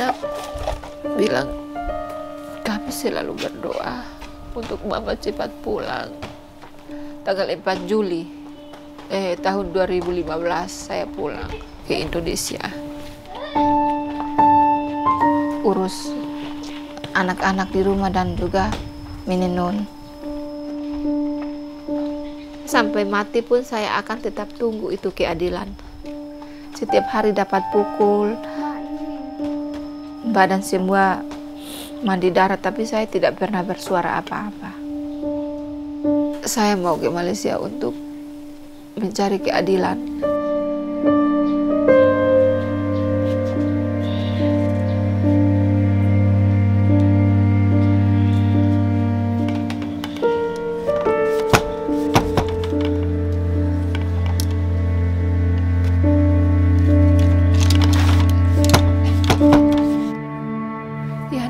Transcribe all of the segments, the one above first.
anak-anak bilang kami selalu berdoa untuk Mama cepat pulang. Tanggal 4 Juli tahun 2015 saya pulang ke Indonesia. Urus anak-anak di rumah dan juga Mininun. Sampai mati pun saya akan tetap tunggu itu keadilan. Setiap hari dapat pukul, badan semua mandi darah, tapi saya tidak pernah bersuara apa-apa. Saya mau ke Malaysia untuk mencari keadilan. Ya,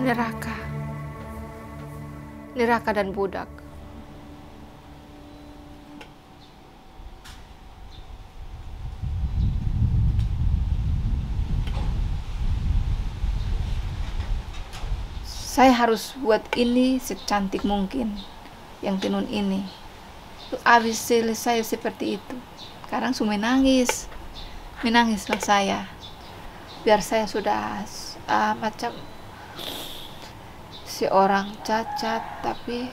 neraka dan budak. Saya harus buat ini secantik mungkin, yang tenun ini. Habis selesai seperti itu, sekarang sudah menangislah saya. Biar saya sudah macam seorang cacat, tapi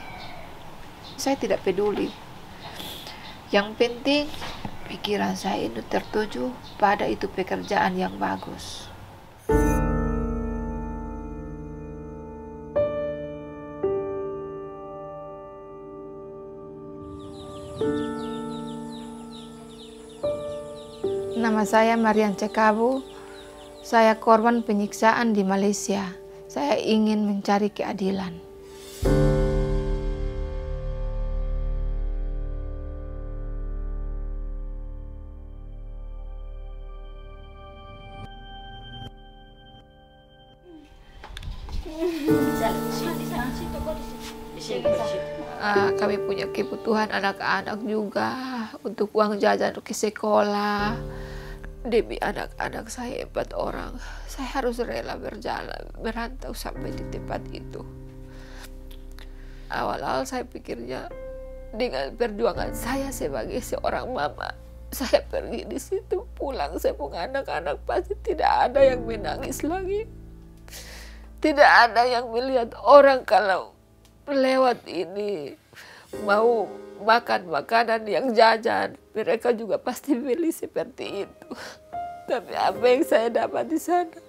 saya tidak peduli. Yang penting pikiran saya itu tertuju pada itu pekerjaan yang bagus. Nama saya Marian Cekabu. Saya korban penyiksaan di Malaysia. Saya ingin mencari keadilan. Kami punya kebutuhan anak-anak juga untuk uang jajan ke sekolah. Demi anak-anak saya 4 orang, saya harus rela berjalan, merantau sampai di tempat itu. Awal-awal saya pikirnya dengan perjuangan saya sebagai seorang mama, saya pergi di situ, pulang, saya punya anak-anak pasti tidak ada yang menangis lagi. Tidak ada yang melihat orang kalau lewat ini mau makan makanan yang jajan, mereka juga pasti beli seperti itu. Tapi apa yang saya dapat di sana,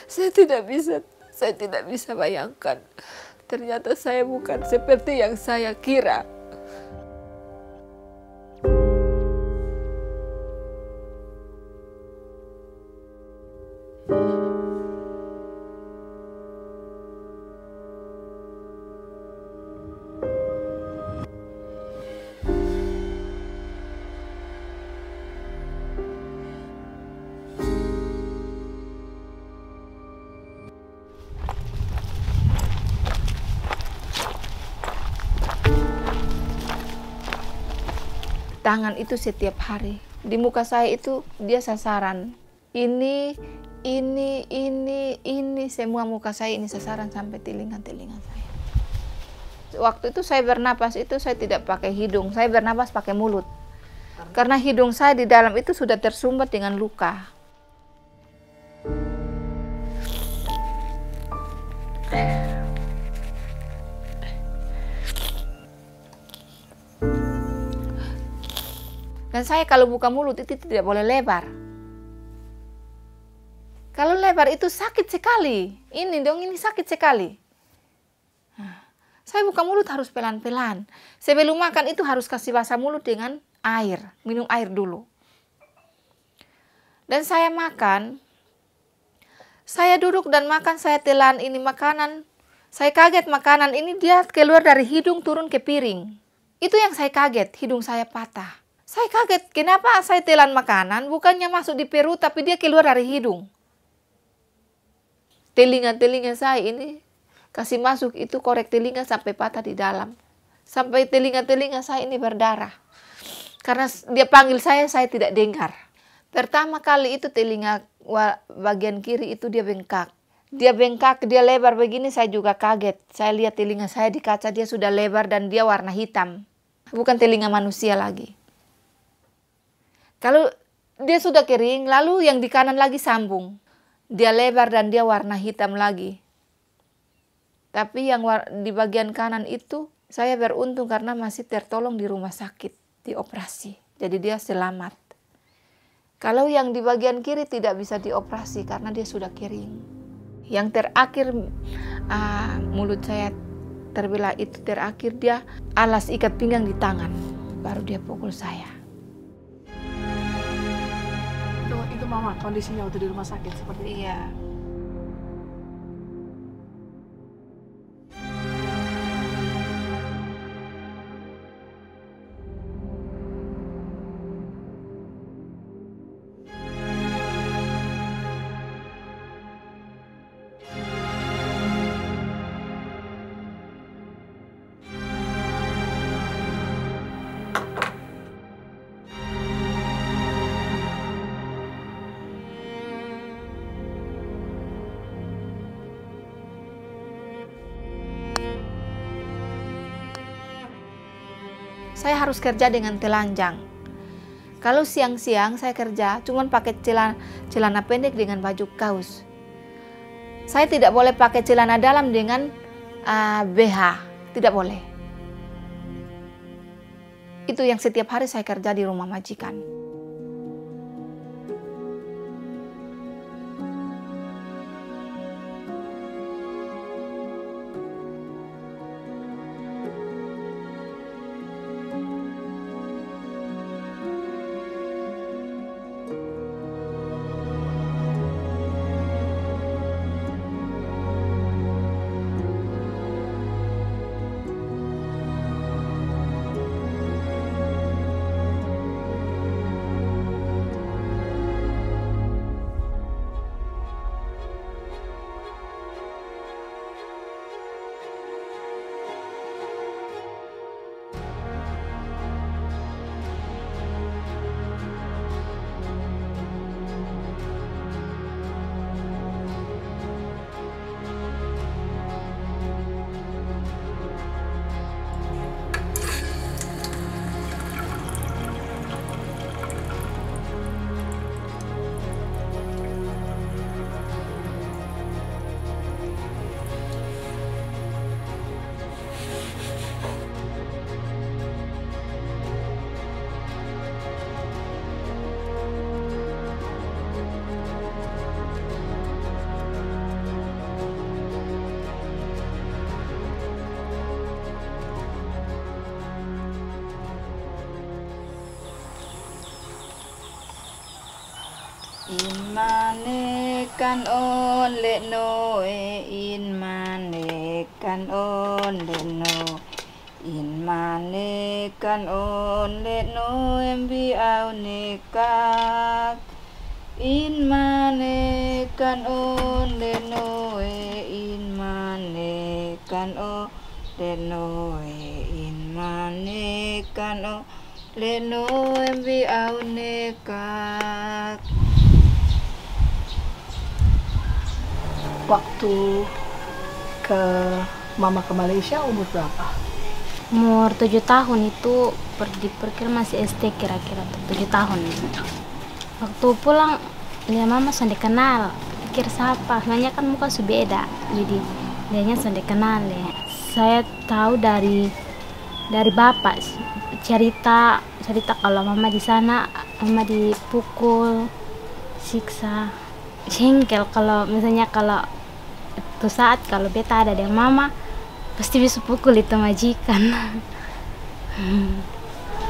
saya tidak bisa bayangkan. Ternyata saya bukan seperti yang saya kira. Tangan itu setiap hari. Di muka saya itu dia sasaran. Ini, semua muka saya ini sasaran sampai telinga-telinga saya. Waktu itu saya bernapas itu saya tidak pakai hidung, saya bernapas pakai mulut. Karena hidung saya di dalam itu sudah tersumbat dengan luka. Dan saya kalau buka mulut itu tidak boleh lebar. Kalau lebar itu sakit sekali. Ini dong, ini sakit sekali. Nah, saya buka mulut harus pelan-pelan. Sebelum makan itu harus kasih basah mulut dengan air. Minum air dulu. Dan saya makan. Saya duduk dan makan, saya telan ini makanan. Saya kaget makanan ini dia keluar dari hidung turun ke piring. Itu yang saya kaget, hidung saya patah. Saya kaget, kenapa saya telan makanan bukannya masuk di perut tapi dia keluar dari hidung. Telinga-telinga saya ini kasih masuk itu korek telinga sampai patah di dalam. Sampai telinga-telinga saya ini berdarah. Karena dia panggil saya tidak dengar. Pertama kali itu telinga bagian kiri itu dia bengkak. Dia bengkak, dia lebar begini, saya juga kaget. Saya lihat telinga saya di kaca, dia sudah lebar dan dia warna hitam. Bukan telinga manusia lagi. Kalau dia sudah kering, lalu yang di kanan lagi sambung. Dia lebar dan dia warna hitam lagi. Tapi yang di bagian kanan itu, saya beruntung karena masih tertolong di rumah sakit, dioperasi. Jadi dia selamat. Kalau yang di bagian kiri tidak bisa dioperasi karena dia sudah kering. Yang terakhir mulut saya terbelah itu terakhir dia alas ikat pinggang di tangan. Baru dia pukul saya. Itu mama kondisinya waktu di rumah sakit seperti itu? Iya. Saya harus kerja dengan telanjang. Kalau siang-siang saya kerja cuman pakai celana pendek dengan baju kaos. Saya tidak boleh pakai celana dalam dengan BH, tidak boleh. Itu yang setiap hari saya kerja di rumah majikan. In manekan on le no in manekan on le no in manekan on le no embi au nekak in manekan on le no in manekan on le no in manekan on le no embi au nekak. Waktu mama ke Malaysia umur berapa? Umur 7 tahun itu diperkira masih SD kira-kira 7 tahun. Waktu pulang dia mama sudah kenal, pikir siapa, soalnya kan muka sudah beda, jadi dianya sudah kenal ya. Saya tahu dari bapak cerita kalau mama di sana, mama dipukul, siksa, jengkel kalau misalnya kalau itu saat kalau beta ada dengan mama pasti bisa pukul itu majikan.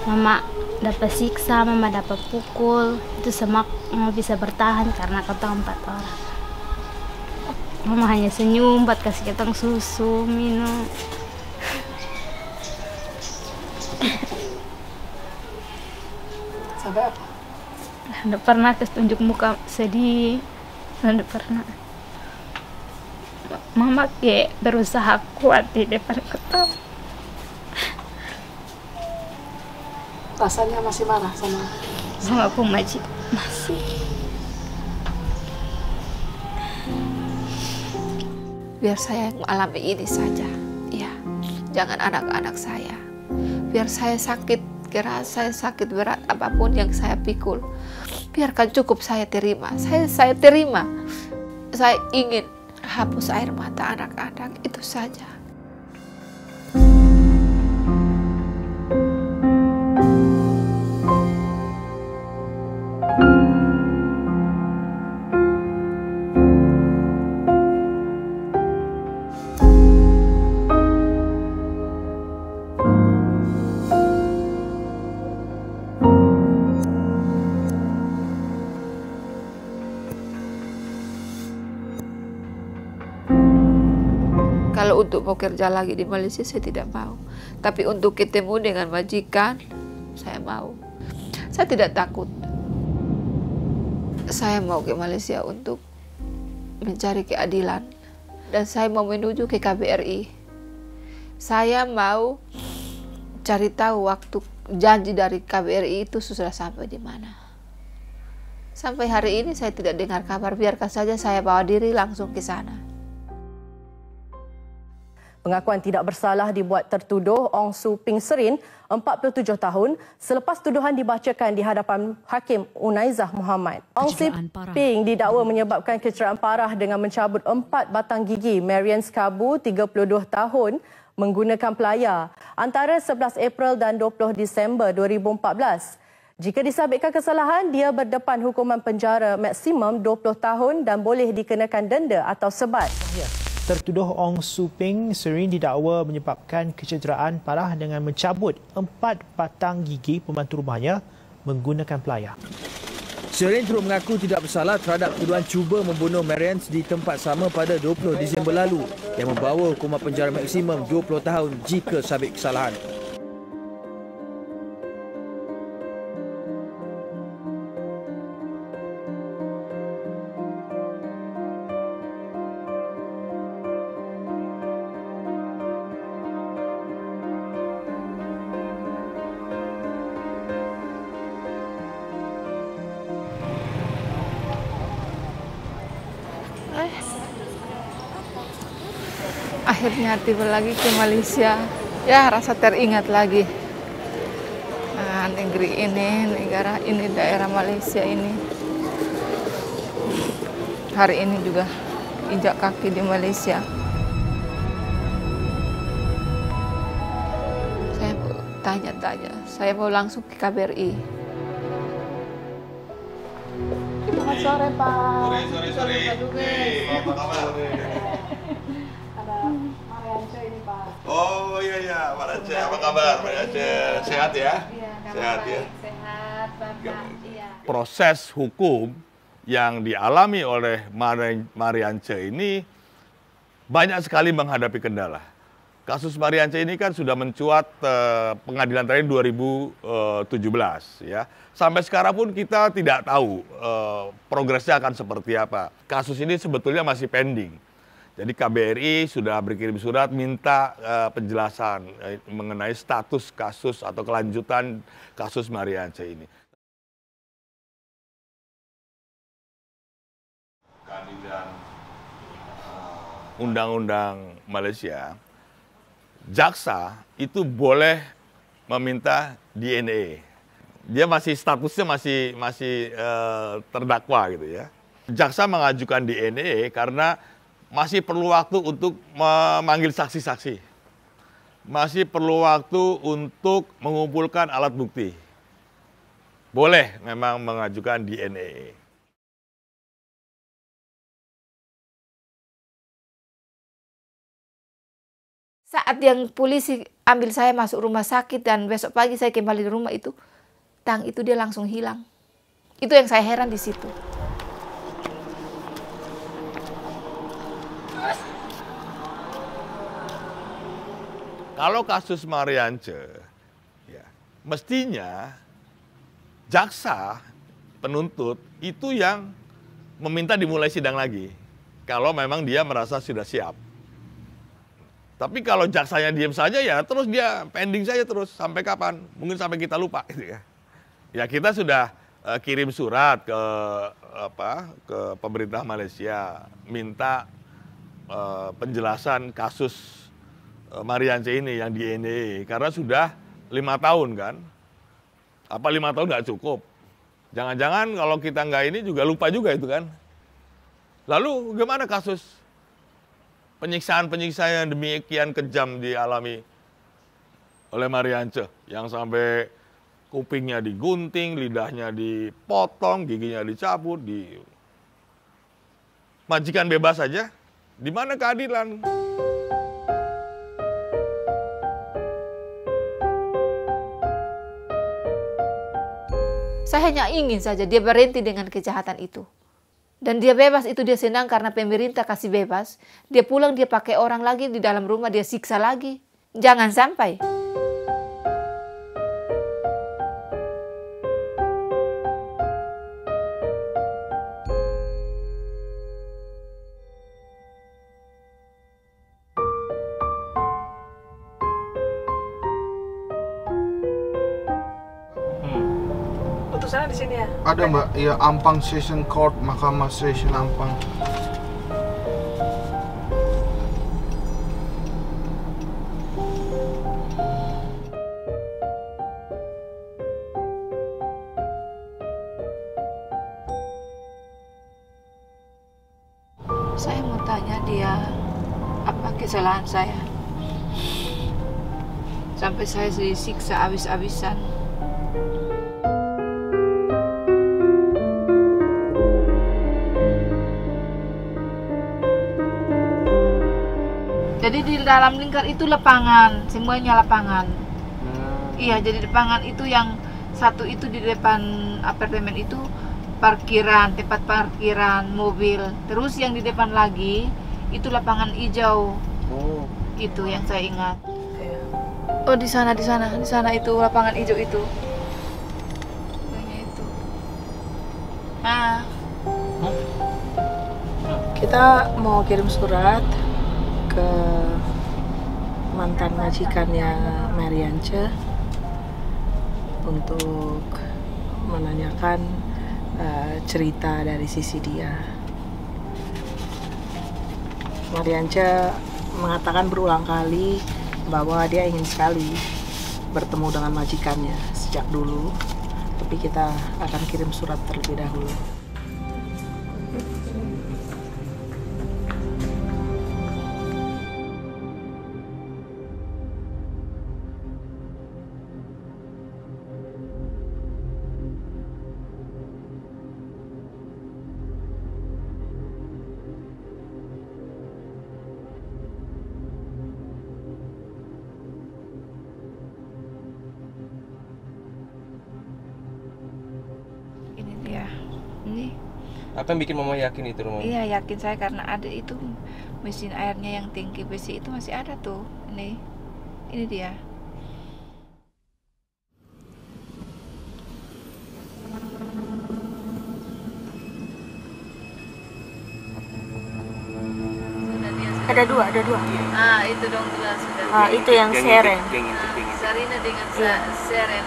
Mama dapat siksa, mama dapat pukul, itu semua mama bisa bertahan karena ketong 4 orang. Mama hanya senyum buat kasih ketong susu minum. Sampai apa? Tidak pernah tunjuk muka sedih, tidak pernah. Mama kayak berusaha kuat di depan ketong. Rasanya masih marah sama aku masih. biar saya yang mengalami ini saja. Ya, jangan anak-anak saya. Biar saya sakit, kira saya sakit berat apapun yang saya pikul, biarkan cukup saya terima. Saya terima. Saya ingin hapus air mata anak-anak, itu saja. Kalau untuk mau kerja lagi di Malaysia saya tidak mau. Tapi untuk ketemu dengan majikan, saya mau. Saya tidak takut. Saya mau ke Malaysia untuk mencari keadilan. Dan saya mau menuju ke KBRI. Saya mau cari tahu waktu janji dari KBRI itu sudah sampai di mana. Sampai hari ini saya tidak dengar kabar. Biarkan saja saya bawa diri langsung ke sana. Pengakuan tidak bersalah dibuat tertuduh Ong Su Ping Serin, 47 tahun, selepas tuduhan dibacakan di hadapan Hakim Unaizah Muhammad. Ong Su Ping didakwa menyebabkan kecederaan parah dengan mencabut 4 batang gigi Marian Skabu, 32 tahun, menggunakan pelayar antara 11 April dan 20 Disember 2014. Jika disabitkan kesalahan, dia berdepan hukuman penjara maksimum 20 tahun dan boleh dikenakan denda atau sebat. Tertuduh Ong Su Ping Serin didakwa menyebabkan kecederaan parah dengan mencabut 4 batang gigi pembantu rumahnya menggunakan pelayar. Serin turut mengaku tidak bersalah terhadap tuduhan cuba membunuh Marian di tempat sama pada 20 Disember lalu yang membawa hukuman penjara maksimum 20 tahun jika sabit kesalahan. Akhirnya tiba lagi ke Malaysia. Ya, rasa teringat lagi. Nah, negeri ini, negara ini, daerah Malaysia ini. Hari ini juga injak kaki di Malaysia. Saya mau tanya-tanya. Saya mau langsung ke KBRI. Selamat sore, Pak. Sore. Apa kabar? Ada Mariance ini, Pak. Oh iya, Pak Raja. Apa kabar, Pak Raja? Sehat ya? Iya, Sehat ya? Sehat, Bapak. Iya. Proses hukum yang dialami oleh Mariance ini banyak sekali menghadapi kendala. Kasus Mariance ini kan sudah mencuat pengadilan terakhir 2017 ya. Sampai sekarang pun kita tidak tahu progresnya akan seperti apa. Kasus ini sebetulnya masih pending. Jadi KBRI sudah berkirim surat minta penjelasan mengenai status kasus atau kelanjutan kasus Mariance ini. Kandidat Undang-Undang Malaysia, jaksa itu boleh meminta DNA. Dia masih statusnya masih terdakwa gitu ya. Jaksa mengajukan DNA karena masih perlu waktu untuk memanggil saksi-saksi. Masih perlu waktu untuk mengumpulkan alat bukti. Boleh memang mengajukan DNA. Saat yang polisi ambil saya masuk rumah sakit dan besok pagi saya kembali di rumah itu, tang itu dia langsung hilang. Itu yang saya heran di situ. Kalau kasus Mariance, ya, mestinya jaksa penuntut itu yang meminta dimulai sidang lagi. Kalau memang dia merasa sudah siap. Tapi kalau jaksanya diam saja ya terus dia pending saja terus sampai kapan? Mungkin sampai kita lupa gitu ya. Ya kita sudah kirim surat ke pemerintah Malaysia minta penjelasan kasus Mariance ini yang di NDE, karena sudah 5 tahun kan. Apa 5 tahun nggak cukup? Jangan-jangan kalau kita nggak ini juga lupa juga itu kan. Lalu gimana kasus penyiksaan-penyiksaan yang demikian kejam dialami oleh Mariance, yang sampai kupingnya digunting, lidahnya dipotong, giginya dicabut, majikan bebas saja? Di mana keadilan? Saya hanya ingin saja dia berhenti dengan kejahatan itu. Dan dia bebas, itu dia senang karena pemerintah kasih bebas. Dia pulang, dia pakai orang lagi di dalam rumah, dia siksa lagi. Jangan sampai. Putusannya di sini ya? Ada Mbak, ya Ampang Session Court, Mahkamah Session Ampang. Saya mau tanya dia, apa kesalahan saya? Sampai saya disiksa habis-habisan. Jadi di dalam lingkar itu lapangan, semuanya lapangan. Iya, jadi lapangan itu yang satu itu di depan apartemen itu parkiran, tempat parkiran mobil. Terus yang di depan lagi itu lapangan hijau. Oh. Itu yang saya ingat. Oh, di sana itu lapangan hijau itu. Banyak itu. Nah, Kita mau kirim surat ke mantan majikannya Mariance untuk menanyakan cerita dari sisi dia. Mariance mengatakan berulang kali bahwa dia ingin sekali bertemu dengan majikannya sejak dulu, tapi kita akan kirim surat terlebih dahulu. ini dia. Ini. Apa yang bikin mama yakin itu rumah? Iya, yakin saya karena ada itu mesin airnya yang tangki besi itu masih ada tuh. Ini dia. Ada dua. Ah, itu dong jelas sudah. Ah, itu yang Seren. Sarina dengan Seren.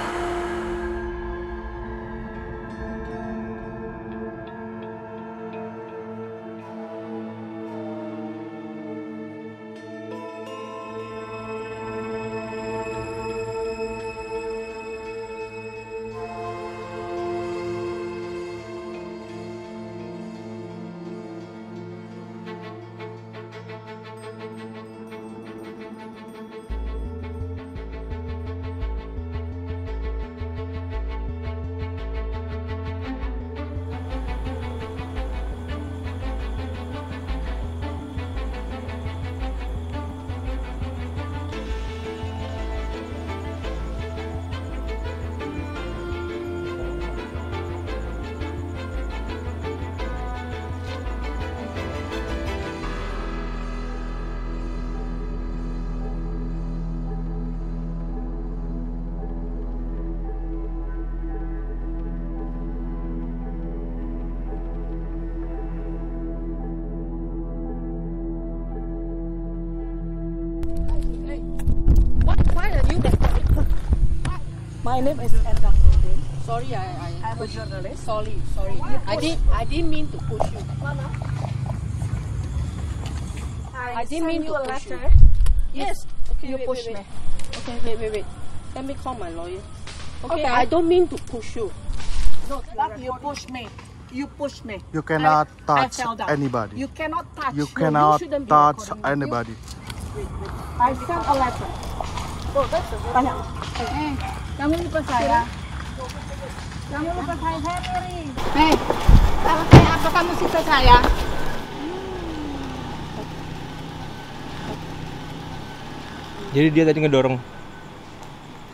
My name is Endang Nurdin. Sorry, I'm a journalist. Sorry. I didn't mean to push you. I didn't mean to push you. Yes. Okay, you push me. Okay, wait. Let me call my lawyer. Okay, I don't mean to push you. No, but you push me. You push me. You cannot touch fell down. anybody. You cannot touch. You No, cannot shouldn't be touch recording me. anybody. Wait. I sent a letter. Oh, that's a tanya. Kamu lupa saya. Kamu lupa saya Mary. Kalau saya apa kamu siksa saya? Jadi dia tadi ngedorong.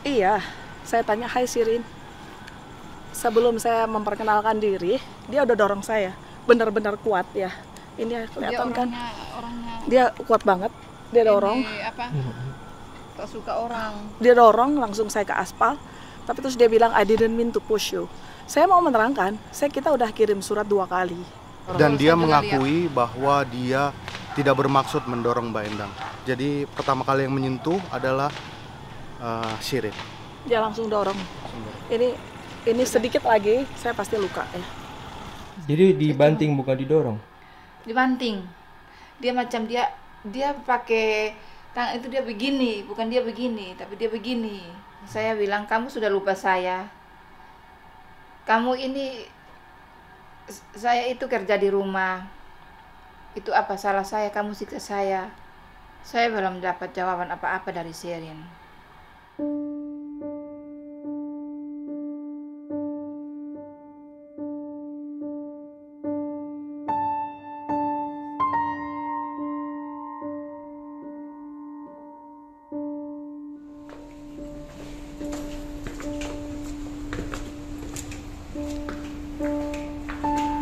Iya, saya tanya, hai Sirin. Sebelum saya memperkenalkan diri, dia udah dorong saya. Benar-benar kuat ya. Ini kelihatan kan? Dia kuat banget. Dia dorong. Tak suka orang. Dia dorong langsung saya ke aspal. Tapi terus dia bilang, I didn't mean to push you. Saya mau menerangkan, kita udah kirim surat 2 kali. Dan dia mengakui bahwa dia tidak bermaksud mendorong Mbak Endang. Jadi pertama kali yang menyentuh adalah Sirin. Dia langsung dorong. Ini sedikit lagi, saya pasti luka ya. Jadi dibanting bukan didorong. Dibanting. Dia macam dia pakai tangan itu dia begini, bukan dia begini, tapi dia begini. Saya bilang, kamu sudah lupa saya. Kamu ini, saya itu kerja di rumah. Itu apa salah saya, kamu siksa saya. Saya belum dapat jawaban apa-apa dari Sirin.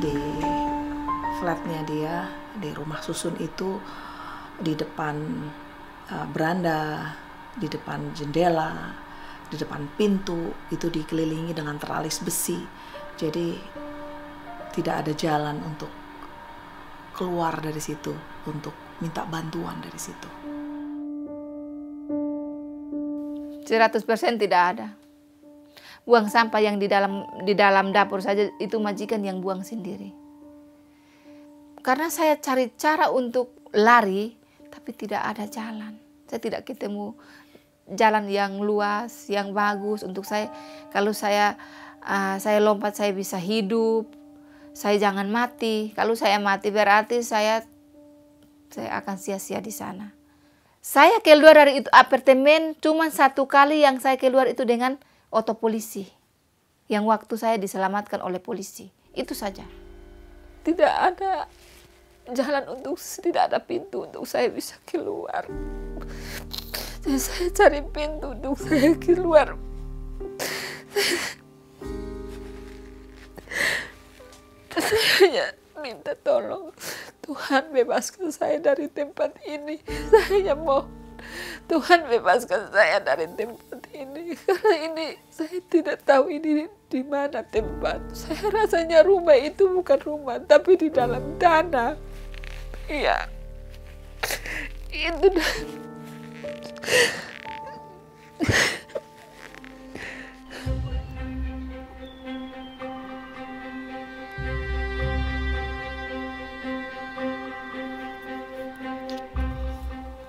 Di flatnya dia, di rumah susun itu, di depan beranda, di depan jendela, di depan pintu, itu dikelilingi dengan teralis besi. Jadi tidak ada jalan untuk keluar dari situ, untuk minta bantuan dari situ. 100% tidak ada. Buang sampah yang di dalam dapur saja itu majikan yang buang sendiri. Karena saya cari cara untuk lari, tapi tidak ada jalan. Saya tidak ketemu jalan yang luas, yang bagus untuk saya. Kalau saya lompat, saya bisa hidup. Saya jangan mati. Kalau saya mati berarti saya akan sia-sia di sana. Saya keluar dari itu apartemen cuma 1 kali yang saya keluar itu dengan oto polisi. Yang waktu saya diselamatkan oleh polisi. Itu saja. Tidak ada jalan tidak ada pintu untuk saya bisa keluar. Jadi saya cari pintu untuk saya keluar. Saya hanya minta tolong, Tuhan bebaskan saya dari tempat ini. Saya hanya mohon, Tuhan bebaskan saya dari tempat ini. Karena ini saya tidak tahu ini di mana tempat. Saya rasanya rumah itu bukan rumah, tapi di dalam tanah. Iya. Itu dah.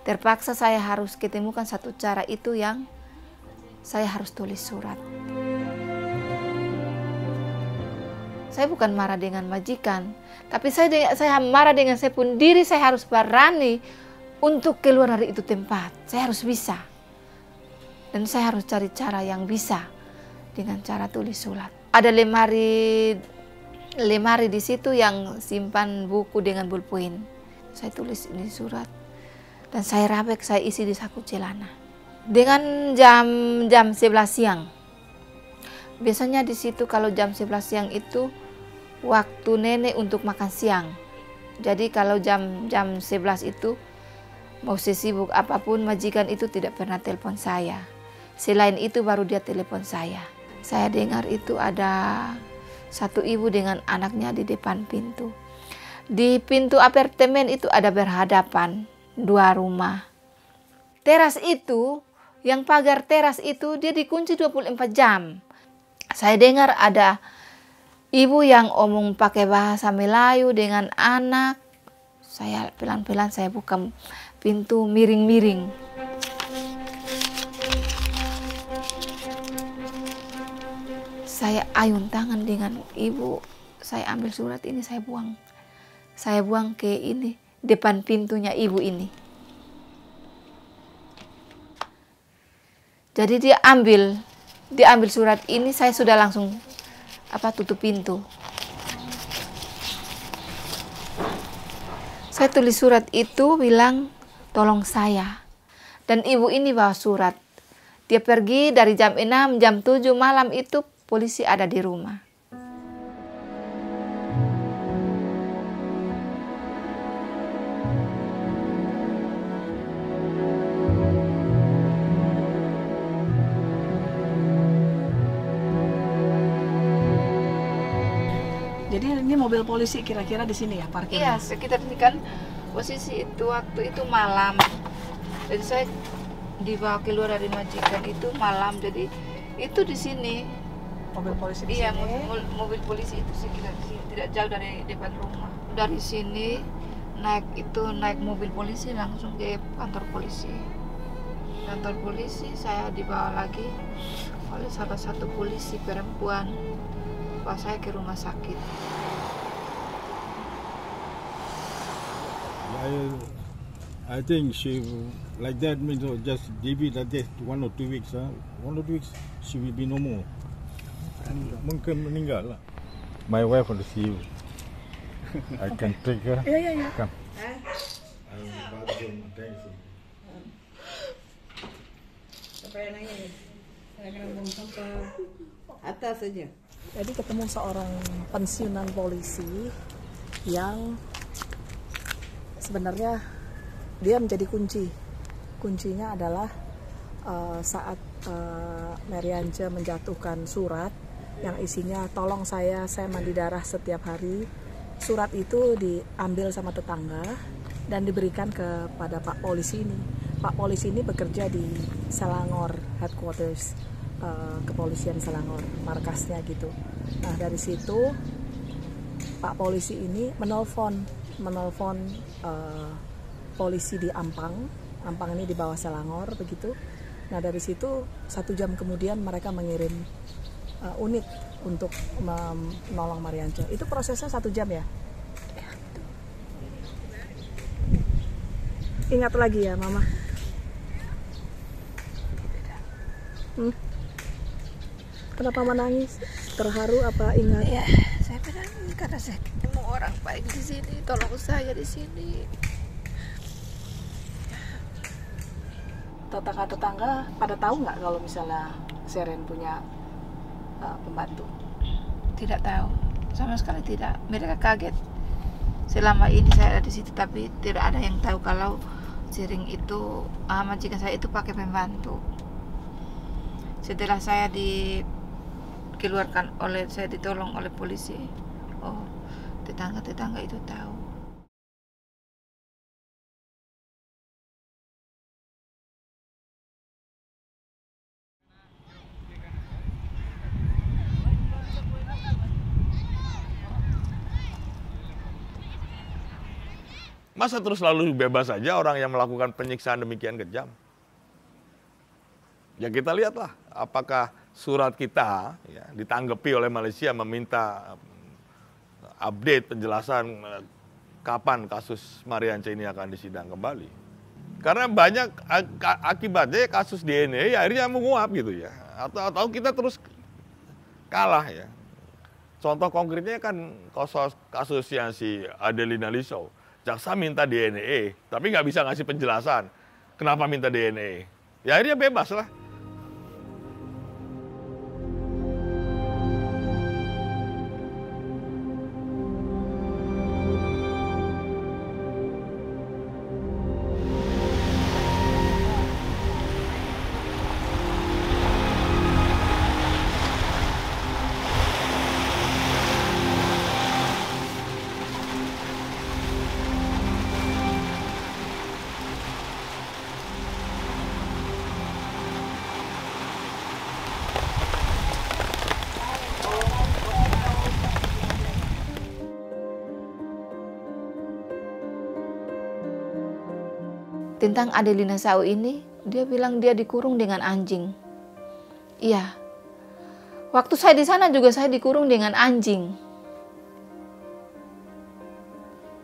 Terpaksa saya harus ketemukan satu cara itu yang saya harus tulis surat. Saya bukan marah dengan majikan, tapi saya marah dengan saya pun diri. Saya harus berani untuk keluar dari itu tempat. Saya harus bisa. Dan saya harus cari cara yang bisa dengan cara tulis surat. Ada lemari di situ yang simpan buku dengan ballpoint. Saya tulis ini surat. Dan saya rabek, saya isi di saku celana. Dengan jam 11 siang. Biasanya di situ kalau jam 11 siang itu waktu nenek untuk makan siang. Jadi kalau jam 11 itu mau sesibuk apapun majikan itu tidak pernah telepon saya. Selain itu baru dia telepon saya. Saya dengar itu ada satu ibu dengan anaknya di depan pintu. Di pintu apartemen itu ada berhadapan 2 rumah. Teras itu, yang pagar teras itu dia dikunci 24 jam. Saya dengar ada ibu yang omong pakai bahasa Melayu dengan anak. Saya pelan-pelan saya buka pintu miring-miring. Saya ayun tangan dengan ibu. Saya ambil surat ini, saya buang. Saya buang ke ini, depan pintunya ibu ini. Jadi dia ambil surat ini, saya sudah langsung tutup pintu. Saya tulis surat itu bilang tolong saya. Dan ibu ini bawa surat. Dia pergi dari jam 6, jam 7 malam itu polisi ada di rumah. Jadi ini mobil polisi kira-kira di sini ya parkirnya? Iya, sekitar ini kan posisi itu waktu itu malam. Jadi saya dibawa keluar dari majikan itu malam. Jadi itu di sini. Mobil polisi di iya, sini? Iya, mobil polisi itu sekitar di sini, tidak jauh dari depan rumah. Dari sini naik mobil polisi langsung ke kantor polisi. Kantor polisi saya dibawa lagi oleh salah satu polisi perempuan. Bawa saya ke rumah sakit. I think she like that means just give it like that 1 or 2 weeks. 1 or 2 weeks she will be no more. Mungkin meninggal lah. My wife want to see you. I can take her. Yeah. Come. Atas saja. Jadi ketemu seorang pensiunan polisi yang sebenarnya dia menjadi kunci. Kuncinya adalah saat Meriance menjatuhkan surat yang isinya tolong saya mandi darah setiap hari. Surat itu diambil sama tetangga dan diberikan kepada Pak Polisi ini. Pak Polisi ini bekerja di Selangor Headquarters, Kepolisian Selangor, markasnya gitu. Nah dari situ Pak Polisi ini menelpon polisi di Ampang ini di bawah Selangor begitu. Nah dari situ 1 jam kemudian mereka mengirim unit untuk menolong Meriance. Itu prosesnya 1 jam ya? Ingat lagi ya Mama? Kenapa menangis? Terharu apa ingat? Ya, saya menangis karena saya ketemu orang baik di sini, tolong saya di sini. Tetangga pada tahu nggak kalau misalnya Seren punya pembantu? Tidak tahu, sama sekali tidak. Mereka kaget. Selama ini saya ada di situ, tapi tidak ada yang tahu kalau Sering itu majikan saya itu pakai pembantu. Setelah saya saya ditolong oleh polisi. Oh, tetangga itu tahu. Masa terus lalu bebas saja orang yang melakukan penyiksaan demikian kejam? Ya kita lihatlah apakah surat kita ya, ditanggapi oleh Malaysia meminta update penjelasan kapan kasus Meriance ini akan disidang kembali. Karena banyak akibatnya kasus DNA ya akhirnya menguap gitu ya. Atau kita terus kalah ya. Contoh konkretnya kan kasus yang si Adelina Lisau. Jaksa minta DNA, tapi nggak bisa ngasih penjelasan. Kenapa minta DNA? Ya akhirnya bebas lah. tentang Adelina Sau ini, dia bilang dia dikurung dengan anjing. Iya, waktu saya di sana juga saya dikurung dengan anjing.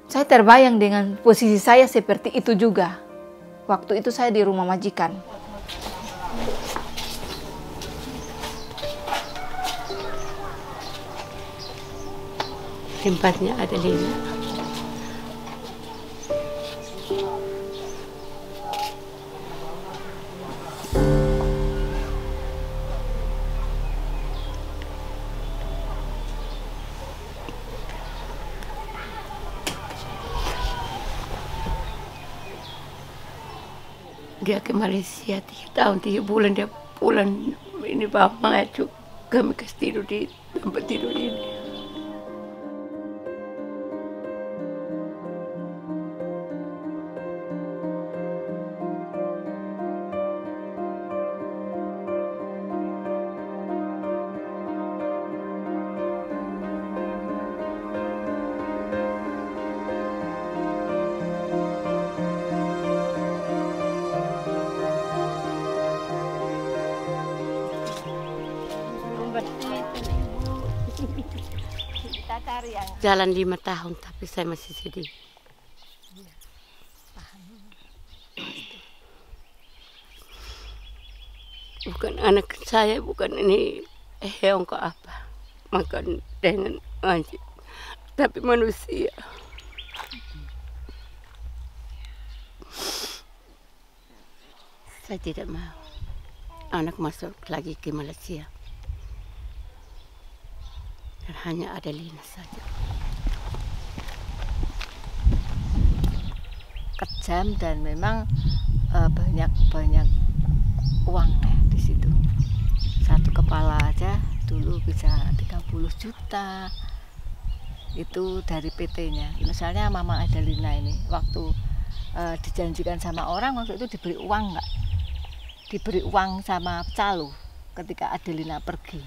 Saya terbayang dengan posisi saya seperti itu juga. Waktu itu saya di rumah majikan. Tempatnya Adelina. Dia ke Malaysia 3 tahun 3 bulan dia pulang ini bapak itu kami kasih tidur di tempat tidur ini. Jalan 5 tahun tapi saya masih sedih. Bukan anak saya, bukan ini hewan ke apa. Makan dengan anjing. Tapi manusia. Saya tidak mau anak masuk lagi ke Malaysia. Dan hanya Adelina saja. Kejam dan memang banyak uang ya di situ. Satu kepala aja dulu bisa 30 juta. Itu dari PT-nya. Misalnya Mama Adelina ini waktu dijanjikan sama orang waktu itu diberi uang enggak? Diberi uang sama calo ketika Adelina pergi.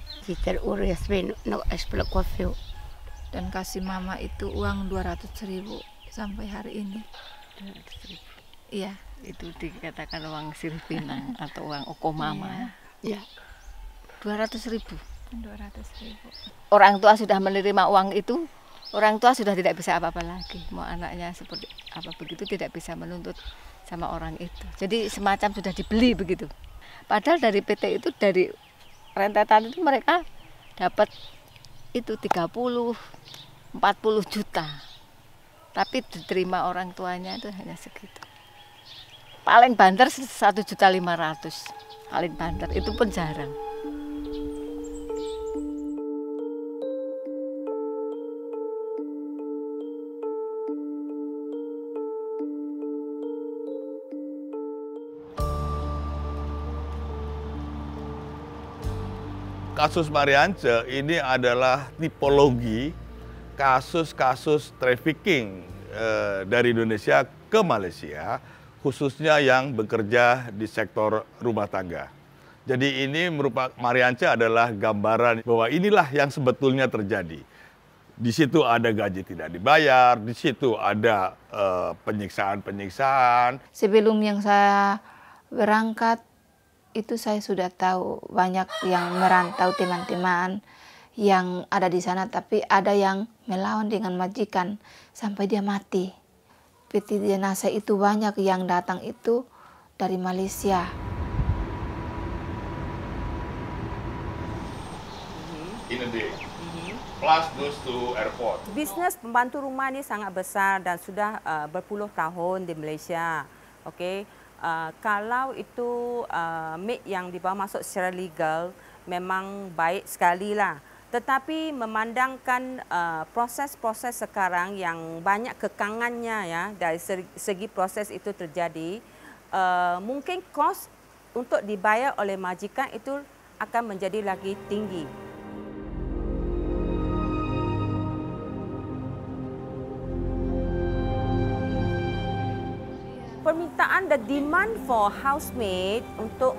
Dan kasih Mama itu uang 200.000 sampai hari ini. 200.000. Iya. Itu dikatakan uang sirih pinang atau uang oko Mama. Iya. 200.000. 200.000. Orang tua sudah menerima uang itu, orang tua sudah tidak bisa apa-apa lagi. Mau anaknya seperti apa begitu tidak bisa menuntut sama orang itu. Jadi semacam sudah dibeli begitu. Padahal dari PT itu, dari rentetan itu mereka dapat itu 30, 40 juta. Tapi diterima orang tuanya itu hanya segitu. Paling banter 1.500.000. Paling banter, itu pun jarang. Kasus Mariance ini adalah tipologi kasus-kasus trafficking dari Indonesia ke Malaysia, khususnya yang bekerja di sektor rumah tangga. Jadi ini merupakan Mariance adalah gambaran bahwa inilah yang sebetulnya terjadi. Di situ ada gaji tidak dibayar, di situ ada penyiksaan-penyiksaan. Sebelum yang saya berangkat, itu saya sudah tahu banyak yang merantau teman-teman yang ada di sana, tapi ada yang melawan dengan majikan sampai dia mati. Peti jenazah itu banyak yang datang itu dari Malaysia. In a day, plus goes to airport. Bisnes pembantu rumah ini sangat besar dan sudah berpuluh tahun di Malaysia. Okey. Kalau itu maid yang dibawa masuk secara legal memang baik sekali lah. Tetapi memandangkan proses-proses sekarang yang banyak kekangannya ya dari segi proses itu terjadi, mungkin kos untuk dibayar oleh majikan itu akan menjadi lagi tinggi. Permintaan, the demand for housemaid untuk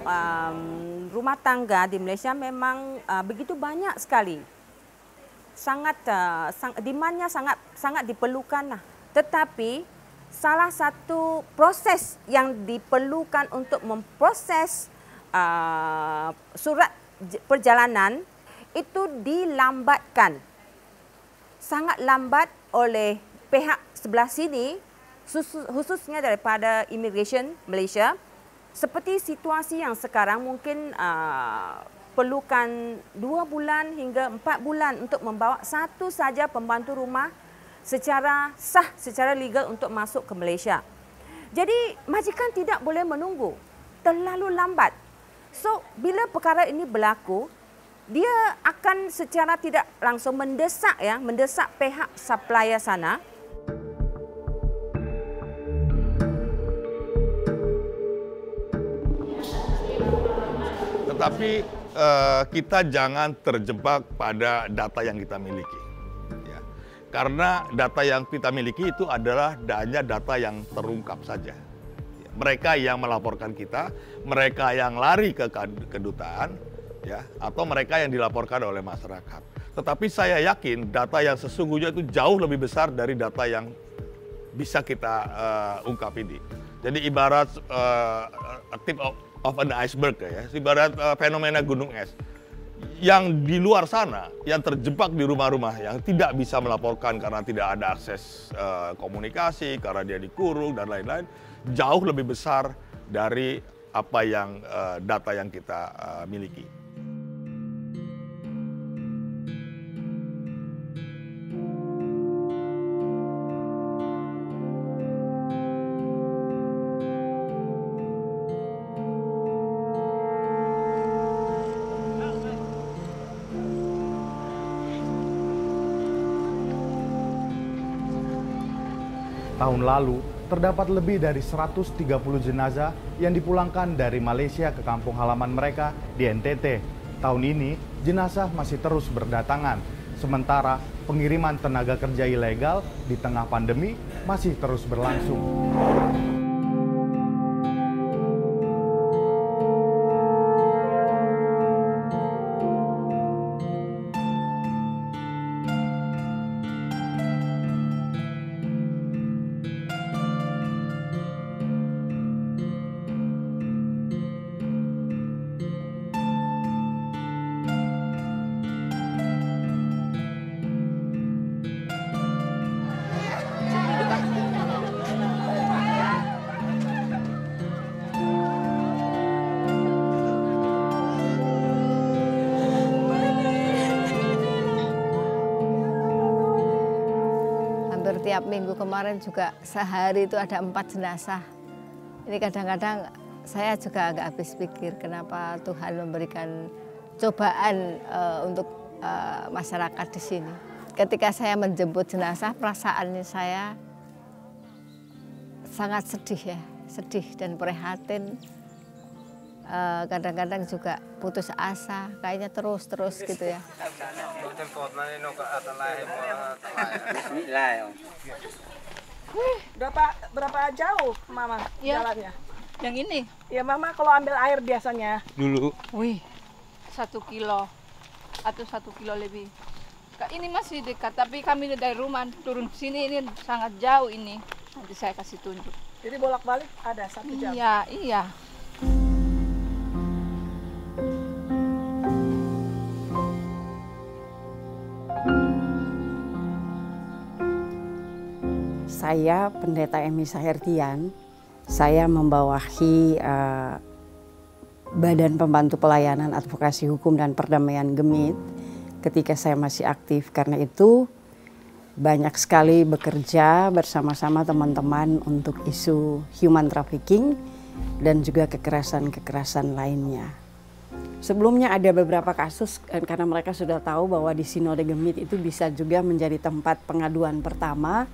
rumah tangga di Malaysia memang begitu banyak sekali. Demandnya sangat diperlukan lah. Tetapi salah satu proses yang diperlukan untuk memproses surat perjalanan itu dilambatkan. Sangat lambat oleh pihak sebelah sini, khususnya daripada Immigration Malaysia. Seperti situasi yang sekarang mungkin perlukan 2 bulan hingga 4 bulan untuk membawa satu saja pembantu rumah secara sah, secara legal untuk masuk ke Malaysia. Jadi majikan tidak boleh menunggu, terlalu lambat. So bila perkara ini berlaku, dia akan secara tidak langsung mendesak pihak supplier sana. Tetapi kita jangan terjebak pada data yang kita miliki. Ya. Karena data yang kita miliki itu adalah hanya data yang terungkap saja. Ya. Mereka yang melaporkan kita, mereka yang lari ke kedutaan, ya, atau mereka yang dilaporkan oleh masyarakat. Tetapi saya yakin data yang sesungguhnya itu jauh lebih besar dari data yang bisa kita ungkap ini. Jadi ibarat tip of an iceberg ya, ibarat fenomena gunung es. Yang di luar sana, yang terjebak di rumah-rumah, yang tidak bisa melaporkan karena tidak ada akses komunikasi, karena dia dikurung dan lain-lain, jauh lebih besar dari apa yang data yang kita miliki. Tahun lalu, terdapat lebih dari 130 jenazah yang dipulangkan dari Malaysia ke kampung halaman mereka di NTT. Tahun ini, jenazah masih terus berdatangan. Sementara, pengiriman tenaga kerja ilegal di tengah pandemi masih terus berlangsung. Tiap minggu kemarin juga sehari itu ada 4 jenazah. Ini kadang-kadang saya juga agak habis pikir kenapa Tuhan memberikan cobaan untuk masyarakat di sini. Ketika saya menjemput jenazah, perasaannya saya sangat sedih ya, sedih dan prihatin. Kadang-kadang juga putus asa, kayaknya terus gitu ya. Berapa jauh Mama jalannya? Yang ini? Ya Mama kalau ambil air biasanya. Dulu. Wih, 1 kilo atau 1 kilo lebih. Ini masih dekat, tapi kami dari rumah turun ke sini ini sangat jauh ini. Nanti saya kasih tunjuk. Jadi bolak-balik ada 1 jam? Iya. Saya Pendeta Emi Sahertian, saya membawahi Badan Pembantu Pelayanan Advokasi Hukum dan Perdamaian Gemit ketika saya masih aktif. Karena itu banyak sekali bekerja bersama-sama teman-teman untuk isu human trafficking dan juga kekerasan-kekerasan lainnya. Sebelumnya ada beberapa kasus karena mereka sudah tahu bahwa di Sinode Gemit itu bisa juga menjadi tempat pengaduan pertama.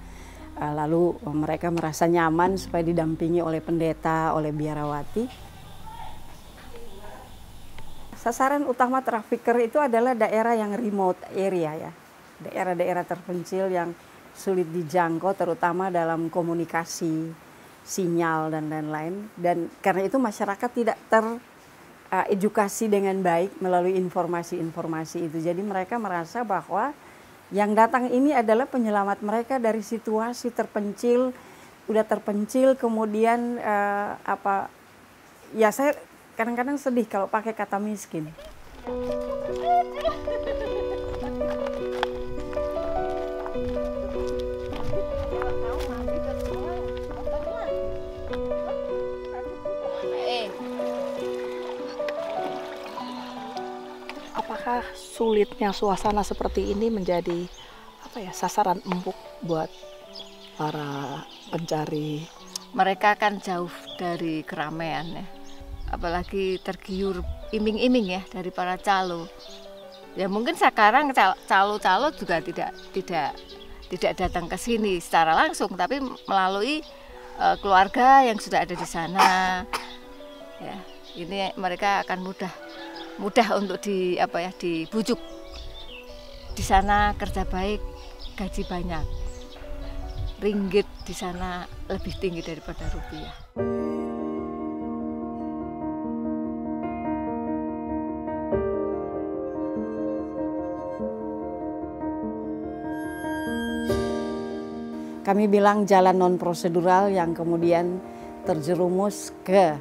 Lalu mereka merasa nyaman supaya didampingi oleh pendeta, oleh biarawati. Sasaran utama trafficker itu adalah daerah yang remote area ya. Daerah-daerah terpencil yang sulit dijangkau terutama dalam komunikasi, sinyal dan lain-lain. Dan karena itu masyarakat tidak teredukasi dengan baik melalui informasi-informasi itu. Jadi mereka merasa bahwa yang datang ini adalah penyelamat mereka dari situasi terpencil udah terpencil, kemudian ya saya kadang-kadang sedih kalau pakai kata miskin. Apakah sulitnya suasana seperti ini menjadi sasaran empuk buat para pencari? Mereka kan jauh dari keramaian ya, apalagi tergiur iming-iming ya dari para calo. Ya mungkin sekarang calo-calo juga tidak datang ke sini secara langsung, tapi melalui keluarga yang sudah ada di sana. Ya, ini mereka akan mudah untuk dibujuk. Di sana kerja baik, gaji banyak. Ringgit di sana lebih tinggi daripada rupiah. Kami bilang jalan non-prosedural yang kemudian terjerumus ke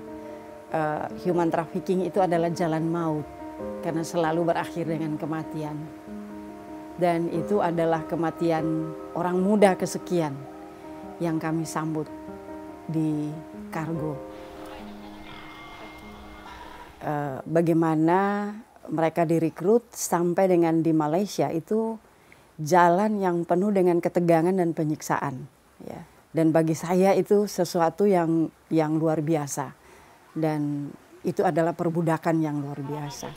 human trafficking itu adalah jalan maut, karena selalu berakhir dengan kematian. Dan itu adalah kematian orang muda kesekian yang kami sambut di kargo. Bagaimana mereka direkrut sampai dengan di Malaysia itu jalan yang penuh dengan ketegangan dan penyiksaan. Ya. Dan bagi saya itu sesuatu yang luar biasa. Dan itu adalah perbudakan yang luar biasa.